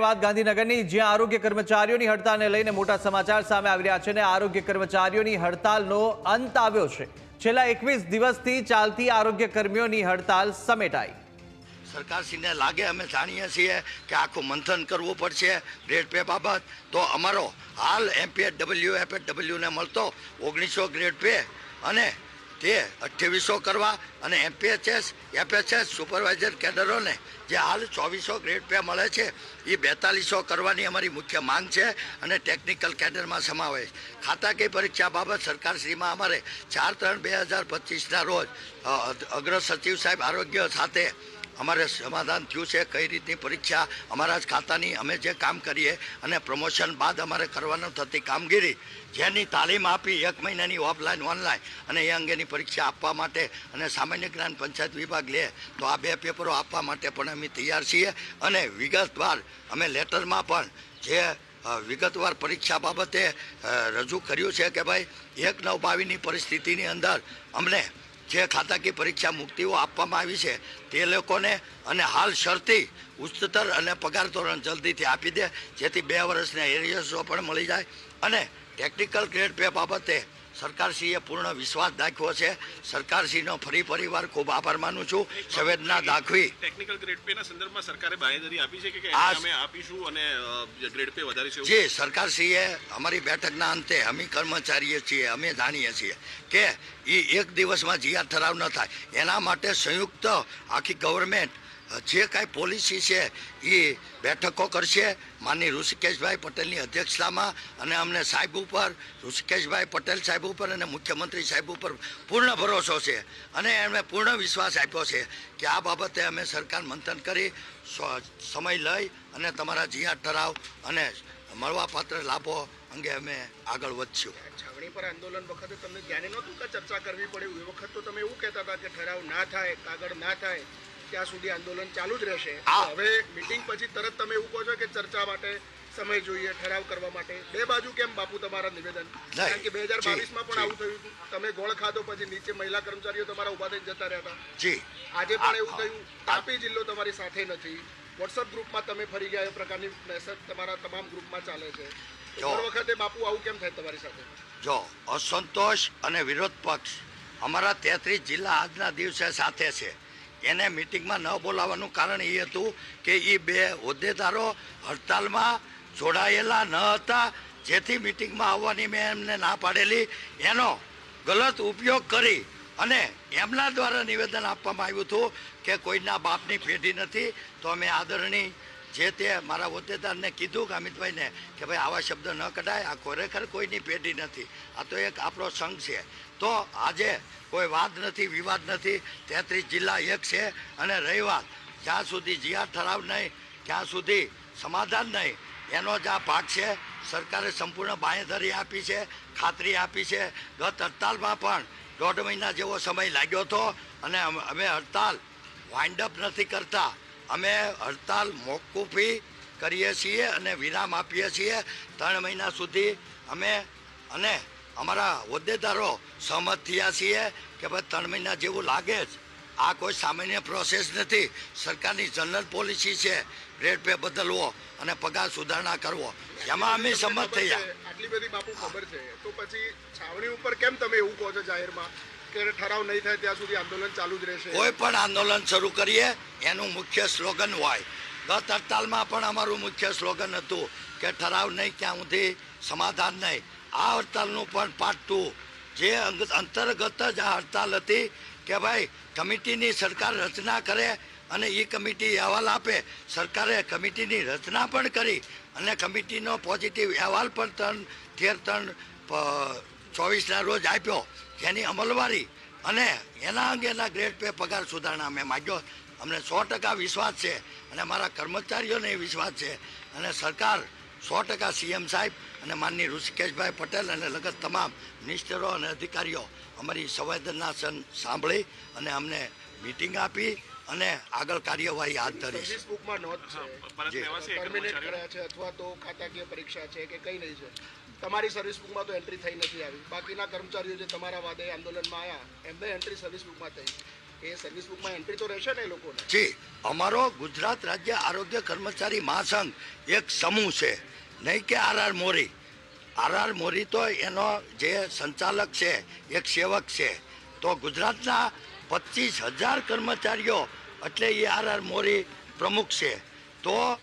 વાત ગાંધીનગરની, જ્યાં આરોગ્ય કર્મચારીઓની હડતાલને લઈને મોટા સમાચાર સામે આવી રહ્યા છે અને આરોગ્ય કર્મચારીઓની હડતાલનો અંત આવ્યો છે। છેલ્લા 21 દિવસથી ચાલતી આરોગ્ય કર્મીઓની હડતાલ સમેટાઈ। સરકારશ્રીને લાગે અમે જાણીએ છીએ કે આખું મંથન કરવું પડશે ગ્રેડ પે બાબત, તો અમારો હાલ MPHW FHW ને મળતો 1900 ગ્રેડ પે અને તે 2800 કરવા અને MPHS FHS સુપરવાઇઝર કેડરોને જે હાલ 2400 ગ્રેડ પે મળે છે એ 4200 કરવાની અમારી મુખ્ય માંગ છે અને ટેકનિકલ કેડરમાં સમાવેશ। ખાતાકીય પરીક્ષા બાબત સરકારશ્રીમાં અમારે 4/3/2025ના રોજ અગ્ર સચિવ સાહેબ આરોગ્ય સાથે અમારે સમાધાન થયું છે કઈ રીતની પરીક્ષા અમારા જ ખાતાની અમે જે કામ કરીએ અને પ્રમોશન બાદ અમારે કરવાનું થતી કામગીરી જેની તાલીમ આપી 1 મહિનાની ઓફલાઈન ઓનલાઈન અને એ અંગેની પરીક્ષા આપવા માટે અને સામાન્ય જ્ઞાન પંચાયત વિભાગ લે તો આ 2 પેપરો આપવા માટે પણ અમે તૈયાર છીએ અને વિગતવાર અમે લેટરમાં પણ જે વિગતવાર પરીક્ષા બાબતે રજૂ કર્યું છે કે ભાઈ 1/9/22ની પરિસ્થિતિની અંદર અમને જે ખાતાકીય પરીક્ષા મુક્તિઓ આપવામાં આવી છે તે લોકોને અને હાલ શરતી ઉચ્ચતર અને પગાર ધોરણ જલ્દીથી આપી દે જેથી 2 વર્ષના એરિયર્સો પણ મળી જાય અને ટેકનિકલ ગ્રેડ પે બાબતે સરકારશ્રીએ પૂર્ણ વિશ્વાસ દાખવ્યો છે। સરકારશ્રીનો ફરીવાર ખૂબ આભાર માનું છું, સંવેદના દાખવી। ટેકનિકલ ગ્રેડ પે ના સંદર્ભમાં સરકારે બાંહેધરી આપી છે કે અમે આપીશું અને ગ્રેડ પે વધારીશું? જી, સરકારશ્રીએ અમારી બેઠકના અંતે અમે કર્મચારીએ છીએ અમે જાણીએ છીએ કે એ 1 દિવસમાં જીઆર ઠરાવ ન થાય એના માટે સંયુક્ત આખી ગવર્મેન્ટ જે કાંઈ પોલિસી છે એ બેઠકો કરશે માનની ઋષિકેશભાઈ પટેલની અધ્યક્ષતામાં અને અમને સાહેબ ઉપર ઋષિકેશભાઈ પટેલ સાહેબ ઉપર અને મુખ્યમંત્રી સાહેબ ઉપર પૂર્ણ ભરોસો છે અને એમને પૂર્ણ વિશ્વાસ આપ્યો છે કે આ બાબતે અમે સરકાર મંથન કરી સમય લઈ અને તમારા જીઆર ઠરાવ અને મળવાપાત્ર લાભો અંગે અમે આગળ વધશું। છાવણી પર આંદોલન વખતે તમને ધ્યાને નહોતું કે ચર્ચા કરવી પડે? એ વખત તો તમે એવું કહેતા હતા કે ઠરાવ ના થાય, કાગળ ના થાય ત્યાં સુધી આંદોલન ચાલુ જ રહેશે। હવે મીટિંગ પછી તરત તમે એવું કહો છો કે ચર્ચા માટે સમય જોઈએ, ઠરાવ કરવા માટે। બે બાજુ કેમ બાપુ તમારા નિવેદન? કારણ કે 2022માં પણ આવું થયું હતું, તમે ગોળ ખાધો પછી નીચે મહિલા કર્મચારીઓ તમારા ઉભા થઈને જતા રહ્યા હતા। જી, આજે પણ એવું થયું। તાપી જિલ્લો તમારી સાથે નથી, વોટ્સઅપ ગ્રુપમાં તમે ફરી ગયા, એ પ્રકારની મેસેજ તમારા તમામ ગ્રુપમાં ચાલે છે। દર વખતે બાપુ આવું કેમ થાય તમારી સાથે? જો અસંતોષ અને વિરોધ પક્ષ અમારા 33 જિલ્લા આજના દિવસે સાથે છે, એને મિટિંગમાં ન બોલાવવાનું કારણ એ હતું કે એ 2 હોદ્દેદારો હડતાલમાં જોડાયેલા ન હતા, જેથી મિટિંગમાં આવવાની મેં એમને ના પાડેલી એનો ગલત ઉપયોગ કરી અને એમના દ્વારા નિવેદન આપવામાં આવ્યું હતું કે કોઈના બાપની પેઢી નથી। તો અમે આદરણીય જે તે મારા હોદ્દેદારને કીધું કે અમિતભાઈને કે ભાઈ આવા શબ્દ ન કઢાય, આ ખરેખર કોઈની પેઢી નથી, આ તો એક આપણો સંઘ છે। તો આજે કોઈ વાદ નથી, વિવાદ નથી, 33 જિલ્લા એક છે અને રહી વાત જ્યાં સુધી જીઆર ઠરાવ નહીં ત્યાં સુધી સમાધાન નહીં એનો જ આ ભાગ છે। સરકારે સંપૂર્ણ બાંહેધરી આપી છે, ખાતરી આપી છે। ગત હડતાલમાં પણ 1.5 મહિના જેવો સમય લાગ્યો હતો અને અમે હડતાલ વાઇન્ડ અપ નથી કરતા, અમે હડતાલ મોકૂફી કરીએ છીએ અને વિરામ આપીએ છીએ। 3 મહિના સુધી અમે અને અમારા હોદ્દેદારો સહમત થયા છીએ કે ભાઈ 3 મહિના જેવું લાગે જ, આ કોઈ સામાન્ય પ્રોસેસ નથી, સરકારની જનરલ પોલિસી છે ગ્રેડ પે બદલવો અને પગાર સુધારણા કરવો, એમાં અમે સંમત થયા। આટલી બધી બાપુ ખબર છે તો પછી છાવણી ઉપર કેમ તમે એવું કહો છો જાહેરમાં કે ઠરાવ નહીં થાય ત્યાં સુધી આંદોલન ચાલુ જ રહેશે? કોઈ પણ આંદોલન શરૂ કરીએ એનું મુખ્ય સ્લોગન હોય, ગત હડતાલમાં પણ અમારું મુખ્ય સ્લોગન હતું કે ઠરાવ નહીં ત્યાં સુધી સમાધાન નહીં। આ હડતાલનું પણ પાર્ટ 2 જે અંતર્ગત જ આ હડતાલ હતી કે ભાઈ કમિટીની સરકાર રચના કરે અને એ કમિટી અહેવાલ આપે। સરકારે કમિટીની રચના પણ કરી અને કમિટીનો પોઝિટિવ અહેવાલ પણ 13/3/24ના રોજ આપ્યો, જેની અમલવારી અને એના અંગેના ગ્રેડ પે પગાર સુધારણા અમે માગ્યો। અમને 100% વિશ્વાસ છે અને મારા કર્મચારીઓને વિશ્વાસ છે અને સરકાર 100% CM સાહેબ અને માનની ઋષિકેશભાઈ પટેલ અને લગત તમામ મિનિસ્ટરો અને અધિકારીઓ અમારી સંવેદના સાંભળી અને અમને મિટિંગ આપી અને આગળ કાર્યવાહી હાથ ધરી। સર્વિસ બુકમાં નોંધ છે ટર્મિનેટ કર્યા છે અથવા તો ખાતાકીય પરીક્ષા છે કે કઈ નહીં છે, તમારી સર્વિસ બુકમાં તો એન્ટ્રી થઈ નથી આવી, બાકીના કર્મચારીઓ જે તમારા વાદે આંદોલનમાં આવ્યા એમને એન્ટ્રી સર્વિસ બુકમાં થઈ। એ સર્વિસ બુકમાં એન્ટ્રી તો રહેશે ને એ લોકોને. જી, અમારો ગુજરાત રાજ્ય આરોગ્ય કર્મચારી મહાસંઘ એક સમૂહ છે, નહીં કે આર મોરી. આર મોરી તો એનો જે સંચાલક છે, એક સેવક છે. તો ગુજરાતના 25,000 કર્મચારીઓ એટલે એ આર મોરી પ્રમુખ છે. તો